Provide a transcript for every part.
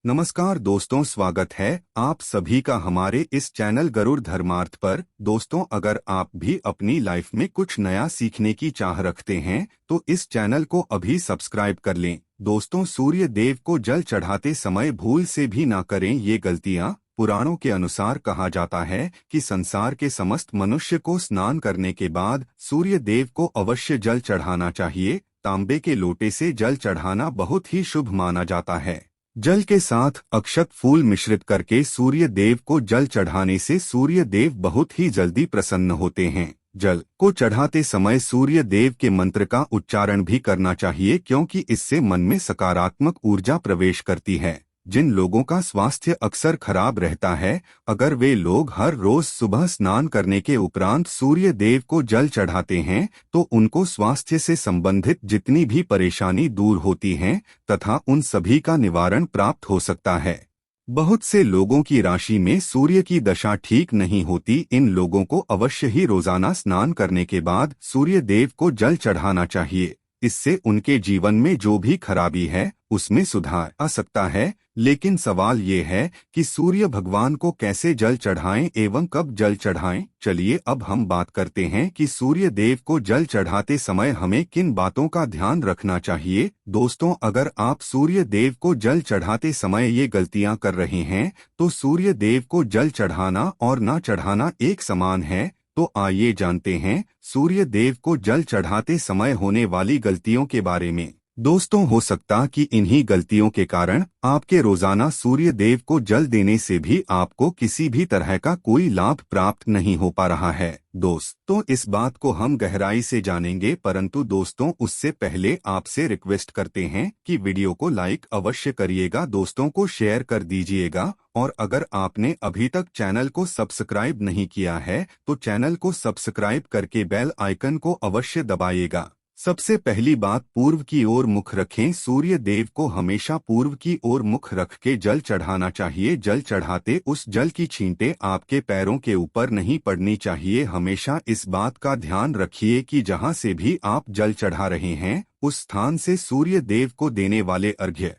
नमस्कार दोस्तों, स्वागत है आप सभी का हमारे इस चैनल गरुड़ धर्मार्थ पर। दोस्तों, अगर आप भी अपनी लाइफ में कुछ नया सीखने की चाह रखते हैं तो इस चैनल को अभी सब्सक्राइब कर लें। दोस्तों, सूर्य देव को जल चढ़ाते समय भूल से भी ना करें ये गलतियां। पुराणों के अनुसार कहा जाता है कि संसार के समस्त मनुष्य को स्नान करने के बाद सूर्य देव को अवश्य जल चढ़ाना चाहिए। तांबे के लोटे से जल चढ़ाना बहुत ही शुभ माना जाता है। जल के साथ अक्षत फूल मिश्रित करके सूर्य देव को जल चढ़ाने से सूर्य देव बहुत ही जल्दी प्रसन्न होते हैं। जल को चढ़ाते समय सूर्य देव के मंत्र का उच्चारण भी करना चाहिए, क्योंकि इससे मन में सकारात्मक ऊर्जा प्रवेश करती है। जिन लोगों का स्वास्थ्य अक्सर खराब रहता है, अगर वे लोग हर रोज सुबह स्नान करने के उपरांत सूर्य देव को जल चढ़ाते हैं तो उनको स्वास्थ्य से संबंधित जितनी भी परेशानी दूर होती हैं तथा उन सभी का निवारण प्राप्त हो सकता है। बहुत से लोगों की राशि में सूर्य की दशा ठीक नहीं होती। इन लोगों को अवश्य ही रोजाना स्नान करने के बाद सूर्य देव को जल चढ़ाना चाहिए। इससे उनके जीवन में जो भी खराबी है उसमें सुधार आ सकता है। लेकिन सवाल ये है कि सूर्य भगवान को कैसे जल चढ़ाएं एवं कब जल चढ़ाएं। चलिए अब हम बात करते हैं कि सूर्य देव को जल चढ़ाते समय हमें किन बातों का ध्यान रखना चाहिए। दोस्तों, अगर आप सूर्य देव को जल चढ़ाते समय ये गलतियां कर रहे हैं तो सूर्य देव को जल चढ़ाना और ना चढ़ाना एक समान है। तो आइए जानते हैं सूर्य देव को जल चढ़ाते समय होने वाली गलतियों के बारे में। दोस्तों, हो सकता कि इन्हीं गलतियों के कारण आपके रोजाना सूर्य देव को जल देने से भी आपको किसी भी तरह का कोई लाभ प्राप्त नहीं हो पा रहा है। दोस्तों, इस बात को हम गहराई से जानेंगे, परंतु दोस्तों उससे पहले आपसे रिक्वेस्ट करते हैं कि वीडियो को लाइक अवश्य करिएगा, दोस्तों को शेयर कर दीजिएगा और अगर आपने अभी तक चैनल को सब्सक्राइब नहीं किया है तो चैनल को सब्सक्राइब करके बेल आइकन को अवश्य दबाइएगा। सबसे पहली बात, पूर्व की ओर मुख रखें। सूर्य देव को हमेशा पूर्व की ओर मुख रख के जल चढ़ाना चाहिए। जल चढ़ाते उस जल की छींटे आपके पैरों के ऊपर नहीं पड़नी चाहिए। हमेशा इस बात का ध्यान रखिए कि जहां से भी आप जल चढ़ा रहे हैं उस स्थान से सूर्य देव को देने वाले अर्घ्य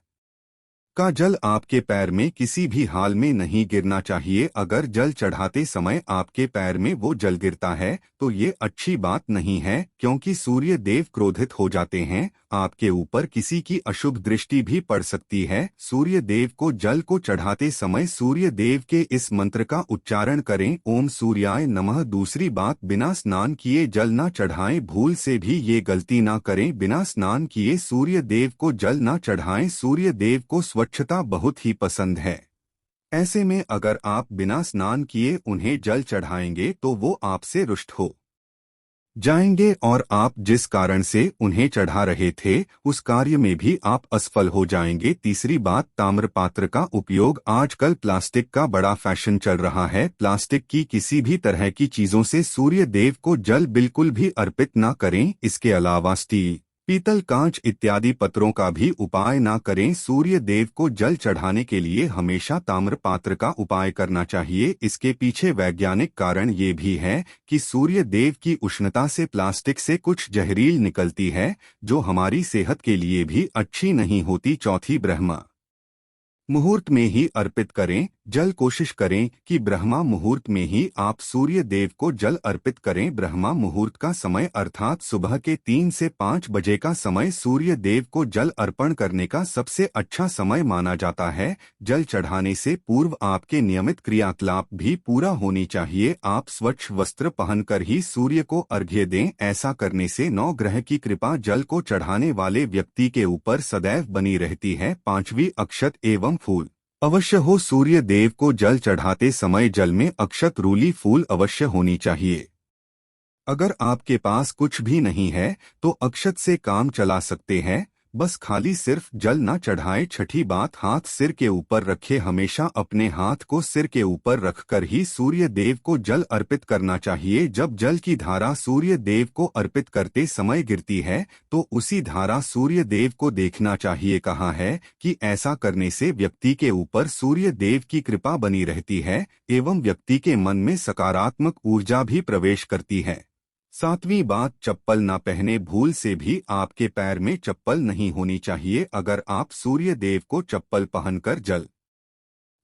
का जल आपके पैर में किसी भी हाल में नहीं गिरना चाहिए। अगर जल चढ़ाते समय आपके पैर में वो जल गिरता है तो ये अच्छी बात नहीं है, क्योंकि सूर्य देव क्रोधित हो जाते हैं। आपके ऊपर किसी की अशुभ दृष्टि भी पड़ सकती है। सूर्य देव को जल को चढ़ाते समय सूर्य देव के इस मंत्र का उच्चारण करें, ओम सूर्याय नमः। दूसरी बात, बिना स्नान किए जल ना चढ़ाएं। भूल से भी ये गलती ना करें, बिना स्नान किए सूर्य देव को जल ना चढ़ाएं। सूर्य देव को स्वच्छता बहुत ही पसंद है। ऐसे में अगर आप बिना स्नान किए उन्हें जल चढ़ाएंगे तो वो आपसे रुष्ट हो जाएंगे और आप जिस कारण से उन्हें चढ़ा रहे थे उस कार्य में भी आप असफल हो जाएंगे। तीसरी बात, ताम्र पात्र का उपयोग। आजकल प्लास्टिक का बड़ा फैशन चल रहा है। प्लास्टिक की किसी भी तरह की चीजों से सूर्य देव को जल बिल्कुल भी अर्पित ना करें। इसके अलावा स्टील, पीतल, कांच इत्यादि पत्रों का भी उपाय ना करें। सूर्य देव को जल चढ़ाने के लिए हमेशा ताम्र पात्र का उपाय करना चाहिए। इसके पीछे वैज्ञानिक कारण ये भी है कि सूर्य देव की उष्णता से प्लास्टिक से कुछ जहरील निकलती है जो हमारी सेहत के लिए भी अच्छी नहीं होती। चौथी, ब्रह्मा मुहूर्त में ही अर्पित करें जल। कोशिश करें कि ब्रह्मा मुहूर्त में ही आप सूर्य देव को जल अर्पित करें। ब्रह्मा मुहूर्त का समय अर्थात सुबह के 3 से 5 बजे का समय सूर्य देव को जल अर्पण करने का सबसे अच्छा समय माना जाता है। जल चढ़ाने से पूर्व आपके नियमित क्रियाकलाप भी पूरा होनी चाहिए। आप स्वच्छ वस्त्र पहनकर ही सूर्य को अर्घ्य दें। ऐसा करने से 9 ग्रह की कृपा जल को चढ़ाने वाले व्यक्ति के ऊपर सदैव बनी रहती है। पांचवी, अक्षत एवं फूल अवश्य हो। सूर्य देव को जल चढ़ाते समय जल में अक्षत रूली फूल अवश्य होनी चाहिए। अगर आपके पास कुछ भी नहीं है तो अक्षत से काम चला सकते हैं, बस खाली सिर्फ जल ना चढ़ाए। छठी बात, हाथ सिर के ऊपर रखे। हमेशा अपने हाथ को सिर के ऊपर रखकर ही सूर्य देव को जल अर्पित करना चाहिए। जब जल की धारा सूर्य देव को अर्पित करते समय गिरती है तो उसी धारा सूर्य देव को देखना चाहिए। कहा है कि ऐसा करने से व्यक्ति के ऊपर सूर्य देव की कृपा बनी रहती है एवं व्यक्ति के मन में सकारात्मक ऊर्जा भी प्रवेश करती है। सातवीं बात, चप्पल ना पहने। भूल से भी आपके पैर में चप्पल नहीं होनी चाहिए। अगर आप सूर्य देव को चप्पल पहनकर जल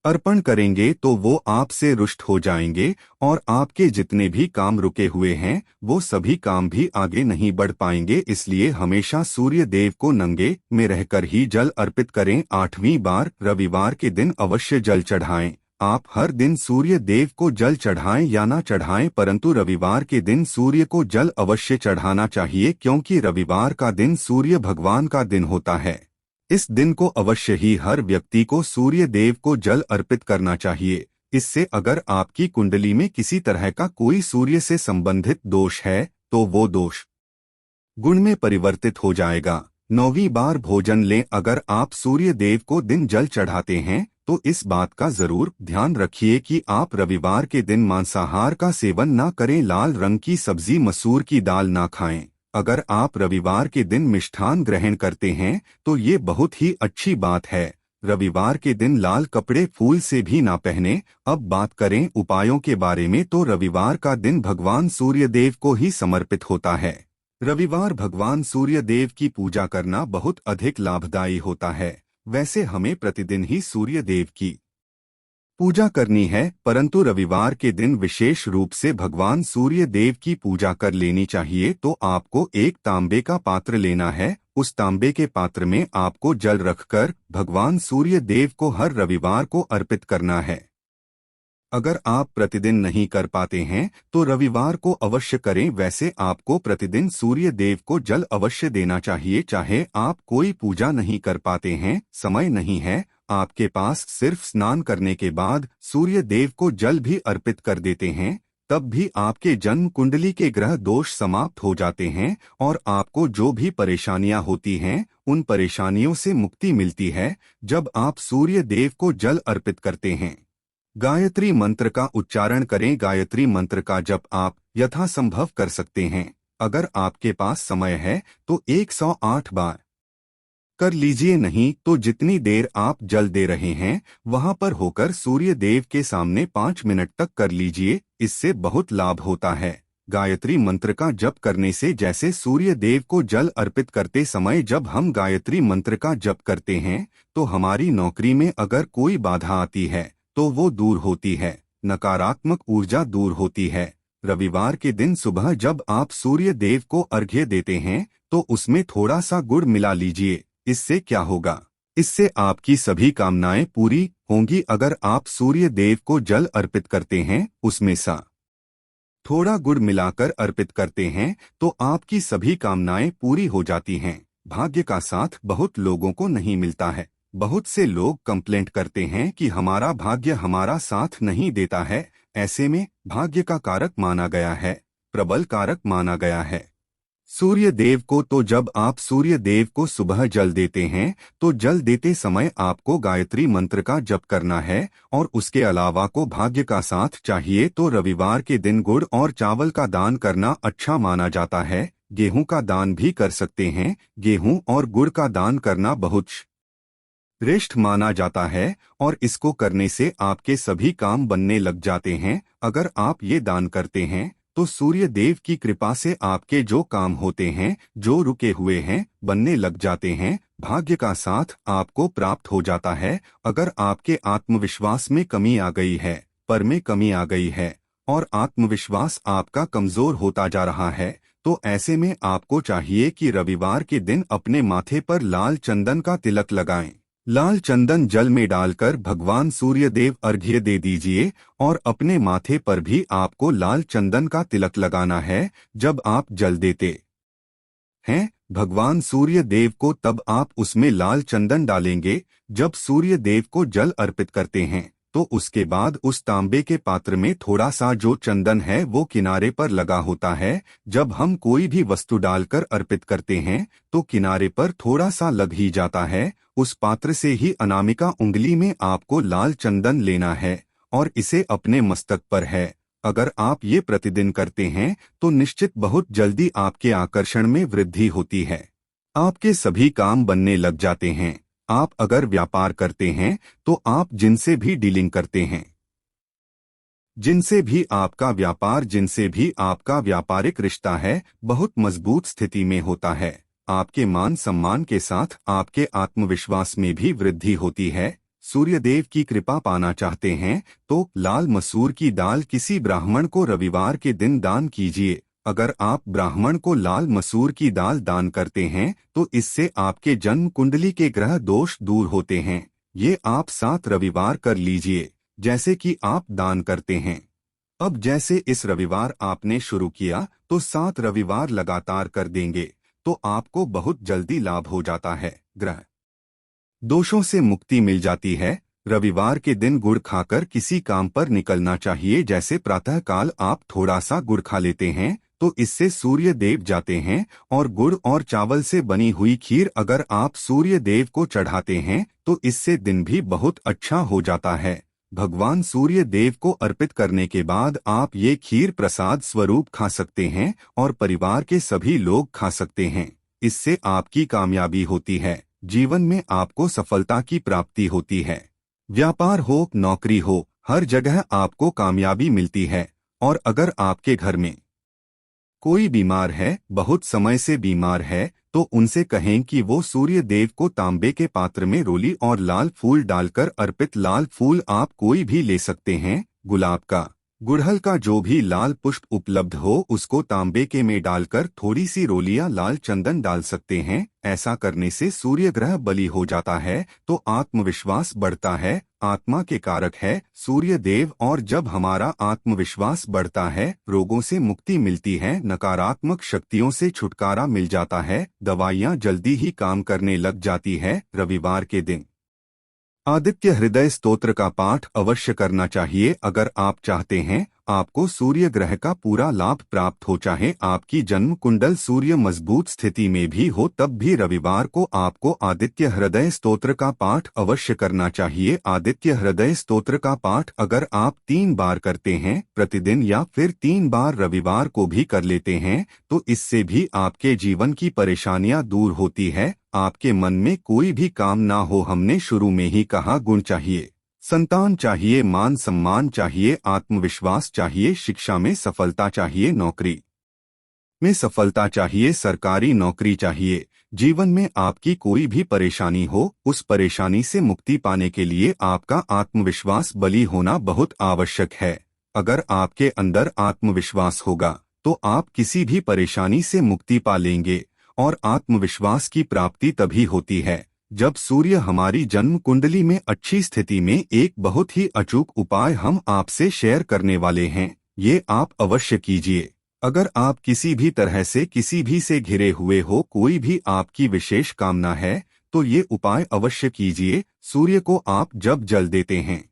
अर्पण करेंगे तो वो आपसे रुष्ट हो जाएंगे और आपके जितने भी काम रुके हुए हैं वो सभी काम भी आगे नहीं बढ़ पाएंगे। इसलिए हमेशा सूर्य देव को नंगे में रहकर ही जल अर्पित करें। आठवीं बार, रविवार के दिन अवश्य जल चढ़ाएं। आप हर दिन सूर्य देव को जल चढ़ाएं या ना चढ़ाएं, परंतु रविवार के दिन सूर्य को जल अवश्य चढ़ाना चाहिए, क्योंकि रविवार का दिन सूर्य भगवान का दिन होता है। इस दिन को अवश्य ही हर व्यक्ति को सूर्य देव को जल अर्पित करना चाहिए। इससे अगर आपकी कुंडली में किसी तरह का कोई सूर्य से संबंधित दोष है तो वो दोष गुण में परिवर्तित हो जाएगा। नौवीं बार, भोजन लें। अगर आप सूर्य देव को दिन जल चढ़ाते हैं तो इस बात का जरूर ध्यान रखिए कि आप रविवार के दिन मांसाहार का सेवन ना करें। लाल रंग की सब्जी, मसूर की दाल ना खाएं। अगर आप रविवार के दिन मिष्ठान ग्रहण करते हैं तो ये बहुत ही अच्छी बात है। रविवार के दिन लाल कपड़े फूल से भी ना पहने। अब बात करें उपायों के बारे में, तो रविवार का दिन भगवान सूर्य देव को ही समर्पित होता है। रविवार भगवान सूर्य देव की पूजा करना बहुत अधिक लाभदायी होता है। वैसे हमें प्रतिदिन ही सूर्य देव की पूजा करनी है, परंतु रविवार के दिन विशेष रूप से भगवान सूर्य देव की पूजा कर लेनी चाहिए। तो आपको एक तांबे का पात्र लेना है। उस तांबे के पात्र में आपको जल रखकर भगवान सूर्य देव को हर रविवार को अर्पित करना है। अगर आप प्रतिदिन नहीं कर पाते हैं तो रविवार को अवश्य करें। वैसे आपको प्रतिदिन सूर्य देव को जल अवश्य देना चाहिए। चाहे आप कोई पूजा नहीं कर पाते हैं, समय नहीं है, आपके पास सिर्फ स्नान करने के बाद सूर्य देव को जल भी अर्पित कर देते हैं, तब भी आपके जन्म कुंडली के ग्रह दोष समाप्त हो जाते हैं और आपको जो भी परेशानियां होती हैं उन परेशानियों से मुक्ति मिलती है जब आप सूर्य देव को जल अर्पित करते हैं। गायत्री मंत्र का उच्चारण करें। गायत्री मंत्र का जप आप यथासंभव कर सकते हैं। अगर आपके पास समय है तो 108 बार कर लीजिए, नहीं तो जितनी देर आप जल दे रहे हैं वहां पर होकर सूर्य देव के सामने 5 मिनट तक कर लीजिए। इससे बहुत लाभ होता है। गायत्री मंत्र का जप करने से, जैसे सूर्य देव को जल अर्पित करते समय जब हम गायत्री मंत्र का जप करते हैं तो हमारी नौकरी में अगर कोई बाधा आती है तो वो दूर होती है, नकारात्मक ऊर्जा दूर होती है। रविवार के दिन सुबह जब आप सूर्य देव को अर्घ्य देते हैं तो उसमें थोड़ा सा गुड़ मिला लीजिए। इससे क्या होगा, इससे आपकी सभी कामनाएं पूरी होंगी। अगर आप सूर्य देव को जल अर्पित करते हैं, उसमें सा थोड़ा गुड़ मिलाकर अर्पित करते हैं तो आपकी सभी कामनाएं पूरी हो जाती हैं। भाग्य का साथ बहुत लोगों को नहीं मिलता है। बहुत से लोग कंप्लेंट करते हैं कि हमारा भाग्य हमारा साथ नहीं देता है। ऐसे में भाग्य का कारक माना गया है, प्रबल कारक माना गया है सूर्य देव को। तो जब आप सूर्य देव को सुबह जल देते हैं तो जल देते समय आपको गायत्री मंत्र का जप करना है और उसके अलावा को भाग्य का साथ चाहिए तो रविवार के दिन गुड़ और चावल का दान करना अच्छा माना जाता है। गेहूं का दान भी कर सकते हैं। गेहूं और गुड़ का दान करना बहुत श्रेष्ठ माना जाता है और इसको करने से आपके सभी काम बनने लग जाते हैं। अगर आप ये दान करते हैं तो सूर्य देव की कृपा से आपके जो काम होते हैं, जो रुके हुए हैं, बनने लग जाते हैं। भाग्य का साथ आपको प्राप्त हो जाता है। अगर आपके आत्मविश्वास में कमी आ गई है, पर में कमी आ गई है और आत्मविश्वास आपका कमजोर होता जा रहा है, तो ऐसे में आपको चाहिए कि रविवार के दिन अपने माथे पर लाल चंदन का तिलक लगाएं। लाल चंदन जल में डालकर भगवान सूर्य देव अर्घ्य दे दीजिए और अपने माथे पर भी आपको लाल चंदन का तिलक लगाना है। जब आप जल देते हैं भगवान सूर्य देव को, तब आप उसमें लाल चंदन डालेंगे। जब सूर्य देव को जल अर्पित करते हैं तो उसके बाद उस तांबे के पात्र में थोड़ा सा जो चंदन है वो किनारे पर लगा होता है। जब हम कोई भी वस्तु डालकर अर्पित करते हैं तो किनारे पर थोड़ा सा लग ही जाता है। उस पात्र से ही अनामिका उंगली में आपको लाल चंदन लेना है और इसे अपने मस्तक पर है। अगर आप ये प्रतिदिन करते हैं तो निश्चित बहुत जल्दी आपके आकर्षण में वृद्धि होती है। आपके सभी काम बनने लग जाते हैं। आप अगर व्यापार करते हैं तो आप जिनसे भी डीलिंग करते हैं जिनसे भी आपका व्यापारिक रिश्ता है बहुत मजबूत स्थिति में होता है। आपके मान सम्मान के साथ आपके आत्मविश्वास में भी वृद्धि होती है। सूर्यदेव की कृपा पाना चाहते हैं तो लाल मसूर की दाल किसी ब्राह्मण को रविवार के दिन दान कीजिए। अगर आप ब्राह्मण को लाल मसूर की दाल दान करते हैं तो इससे आपके जन्म कुंडली के ग्रह दोष दूर होते हैं। ये आप 7 रविवार कर लीजिए जैसे कि आप दान करते हैं। अब जैसे इस रविवार आपने शुरू किया तो 7 रविवार लगातार कर देंगे तो आपको बहुत जल्दी लाभ हो जाता है। ग्रह दोषों से मुक्ति मिल जाती है। रविवार के दिन गुड़ खाकर किसी काम पर निकलना चाहिए। जैसे प्रातःकाल आप थोड़ा सा गुड़ खा लेते हैं तो इससे सूर्य देव जाते हैं। और गुड़ और चावल से बनी हुई खीर अगर आप सूर्य देव को चढ़ाते हैं तो इससे दिन भी बहुत अच्छा हो जाता है। भगवान सूर्य देव को अर्पित करने के बाद आप ये खीर प्रसाद स्वरूप खा सकते हैं और परिवार के सभी लोग खा सकते हैं। इससे आपकी कामयाबी होती है। जीवन में आपको सफलता की प्राप्ति होती है। व्यापार हो नौकरी हो हर जगह आपको कामयाबी मिलती है। और अगर आपके घर में कोई बीमार है बहुत समय से बीमार है तो उनसे कहें कि वो सूर्य देव को तांबे के पात्र में रोली और लाल फूल डालकर अर्पित। लाल फूल आप कोई भी ले सकते हैं। गुलाब का गुड़हल का जो भी लाल पुष्प उपलब्ध हो उसको तांबे के में डालकर थोड़ी सी रोलियां लाल चंदन डाल सकते हैं। ऐसा करने से सूर्य ग्रह बली हो जाता है तो आत्मविश्वास बढ़ता है। आत्मा के कारक है सूर्य देव और जब हमारा आत्मविश्वास बढ़ता है रोगों से मुक्ति मिलती है। नकारात्मक शक्तियों से छुटकारा मिल जाता है। दवाइयाँ जल्दी ही काम करने लग जाती है। रविवार के दिन आदित्य हृदय स्तोत्र का पाठ अवश्य करना चाहिए। अगर आप चाहते हैं आपको सूर्य ग्रह का पूरा लाभ प्राप्त हो चाहे आपकी जन्म कुंडल सूर्य मजबूत स्थिति में भी हो तब भी रविवार को आपको आदित्य हृदय स्तोत्र का पाठ अवश्य करना चाहिए। आदित्य हृदय स्तोत्र का पाठ अगर आप 3 बार करते हैं प्रतिदिन या फिर 3 बार रविवार को भी कर लेते हैं तो इससे भी आपके जीवन की परेशानियां दूर होती है। आपके मन में कोई भी काम ना हो। हमने शुरू में ही कहा गुण चाहिए, संतान चाहिए, मान सम्मान चाहिए, आत्मविश्वास चाहिए, शिक्षा में सफलता चाहिए, नौकरी में सफलता चाहिए, सरकारी नौकरी चाहिए। जीवन में आपकी कोई भी परेशानी हो उस परेशानी से मुक्ति पाने के लिए आपका आत्मविश्वास बली होना बहुत आवश्यक है। अगर आपके अंदर आत्मविश्वास होगा तो आप किसी भी परेशानी से मुक्ति पा लेंगे। और आत्मविश्वास की प्राप्ति तभी होती है जब सूर्य हमारी जन्म कुंडली में अच्छी स्थिति में। एक बहुत ही अचूक उपाय हम आपसे शेयर करने वाले हैं, ये आप अवश्य कीजिए। अगर आप किसी भी तरह से किसी भी से घिरे हुए हो, कोई भी आपकी विशेष कामना है तो ये उपाय अवश्य कीजिए। सूर्य को आप जब जल देते हैं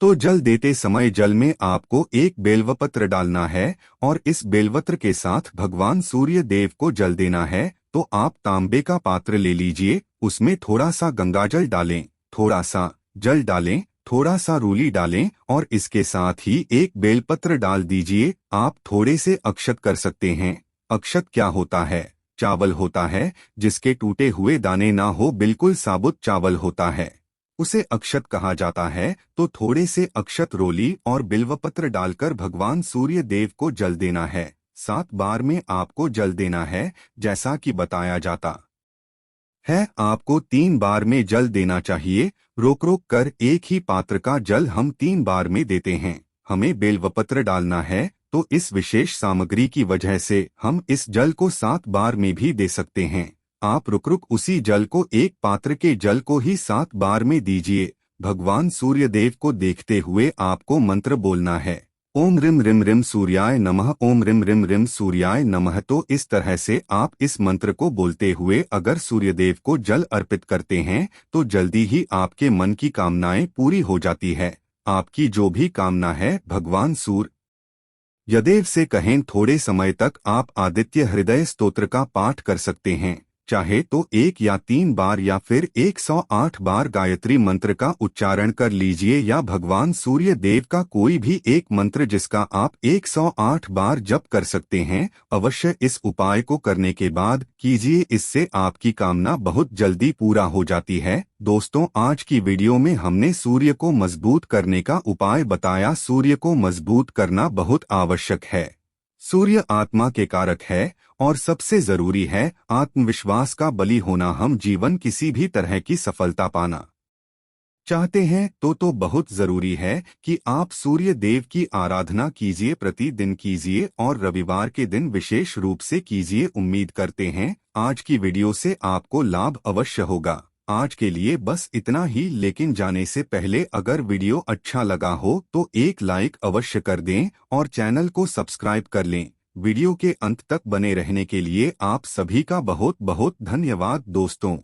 तो जल देते समय जल में आपको एक बेलवपत्र डालना है और इस बेलवत्र के साथ भगवान सूर्य देव को जल देना है। तो आप तांबे का पात्र ले लीजिए, उसमें थोड़ा सा गंगाजल डालें, थोड़ा सा जल डालें, थोड़ा सा रूली डालें और इसके साथ ही एक बेलपत्र डाल दीजिए। आप थोड़े से अक्षत कर सकते हैं। अक्षत क्या होता है? चावल होता है जिसके टूटे हुए दाने ना हो, बिल्कुल साबुत चावल होता है, उसे अक्षत कहा जाता है। तो थोड़े से अक्षत रोली और बिल्वपत्र डालकर भगवान सूर्य देव को जल देना है। 7 बार में आपको जल देना है जैसा कि बताया जाता है। आपको 3 बार में जल देना चाहिए। रोक रोक कर एक ही पात्र का जल हम 3 बार में देते हैं। हमें बेलवपत्र डालना है तो इस विशेष सामग्री की वजह से हम इस जल को 7 बार में भी दे सकते हैं। आप रुक रुक उसी जल को एक पात्र के जल को ही 7 बार में दीजिए। भगवान सूर्यदेव को देखते हुए आपको मंत्र बोलना है, ओम रिम रिम रिम सूर्याय नमः, ओम रिम रिम रिम सूर्याय नमः। तो इस तरह से आप इस मंत्र को बोलते हुए अगर सूर्यदेव को जल अर्पित करते हैं तो जल्दी ही आपके मन की कामनाएं पूरी हो जाती है। आपकी जो भी कामना है भगवान सूर्यदेव से कहें। थोड़े समय तक आप आदित्य हृदय स्तोत्र का पाठ कर सकते हैं। चाहे तो 1 या 3 बार या फिर 108 बार गायत्री मंत्र का उच्चारण कर लीजिए, या भगवान सूर्य देव का कोई भी एक मंत्र जिसका आप 108 बार जप कर सकते हैं। अवश्य इस उपाय को करने के बाद कीजिए, इससे आपकी कामना बहुत जल्दी पूरा हो जाती है। दोस्तों, आज की वीडियो में हमने सूर्य को मजबूत करने का उपाय बताया। सूर्य को मजबूत करना बहुत आवश्यक है। सूर्य आत्मा के कारक है और सबसे जरूरी है आत्मविश्वास का बली होना। हम जीवन किसी भी तरह की सफलता पाना चाहते हैं तो बहुत जरूरी है कि आप सूर्य देव की आराधना कीजिए, प्रतिदिन कीजिए और रविवार के दिन विशेष रूप से कीजिए। उम्मीद करते हैं आज की वीडियो से आपको लाभ अवश्य होगा। आज के लिए बस इतना ही, लेकिन जाने से पहले अगर वीडियो अच्छा लगा हो तो एक लाइक अवश्य कर दें और चैनल को सब्सक्राइब कर लें। वीडियो के अंत तक बने रहने के लिए आप सभी का बहुत बहुत धन्यवाद दोस्तों।